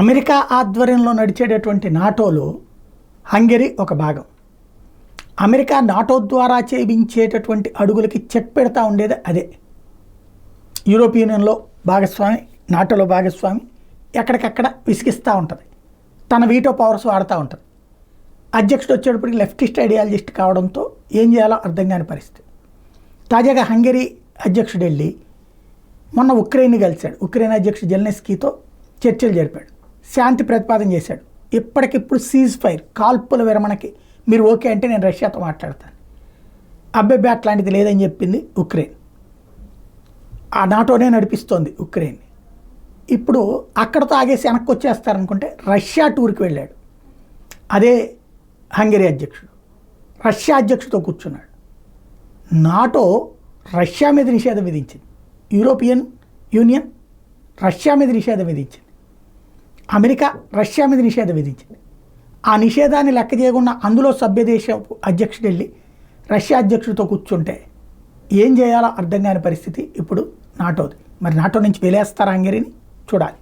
America ఆధ్వర్యంలో నడిచేటటువంటి నాటోలో Hungary ఒక భాగం. అమెరికా నాటో ద్వారా చేయించేటటువంటి అడుగులకి చెక్ పెడతా ఉండేది అదే. యూరోపియన్ యూనియన్లో భాగస్వామి, నాటోలో భాగస్వామి, ఎక్కడికక్కడ విసిగిస్తూ ఉంటుంది, తన వీటో పవర్స్ వాడుతూ ఉంటుంది. అధ్యక్షుడు వచ్చేటప్పటికి లెఫ్టిస్ట్ ఐడియాలజిస్ట్ కావడంతో ఏం చేయాలో అర్థం కాని పరిస్థితి. తాజాగా హంగరీ అధ్యక్షుడు వెళ్ళి మొన్న ఉక్రెయిన్ని కలిశాడు. ఉక్రెయిన్ అధ్యక్షుడు జెలెన్స్కీతో చర్చలు జరిపాడు, శాంతి ప్రతిపాదన చేశాడు. ఇప్పటికిప్పుడు సీజ్ ఫైర్, కాల్పుల విరమణకి మీరు ఓకే అంటే నేను రష్యాతో మాట్లాడతాను. అబ్బెబ్బే అట్లాంటిది లేదని చెప్పింది ఉక్రెయిన్. ఆ నాటోనే నడిపిస్తోంది ఉక్రెయిన్ని. ఇప్పుడు అక్కడతో ఆగేసి వెనక్కి వచ్చేస్తారనుకుంటే రష్యా టూర్కి వెళ్ళాడు. అదే హంగరీ అధ్యక్షుడు రష్యా అధ్యక్షుడితో కూర్చున్నాడు. నాటో రష్యా మీద నిషేధం విధించింది, యూరోపియన్ యూనియన్ రష్యా మీద నిషేధం విధించింది, అమెరికా రష్యా మీద నిషేధం విధించింది. ఆ నిషేధాన్ని లెక్క చేయకుండా అందులో సభ్యదేశం అధ్యక్షుడు వెళ్ళి రష్యా అధ్యక్షుడితో కూర్చుంటే ఏం చేయాలో అర్థం కాని పరిస్థితి ఇప్పుడు నాటోది. మరి నాటో నుంచి వెలేస్తారా హంగరీని చూడాలి.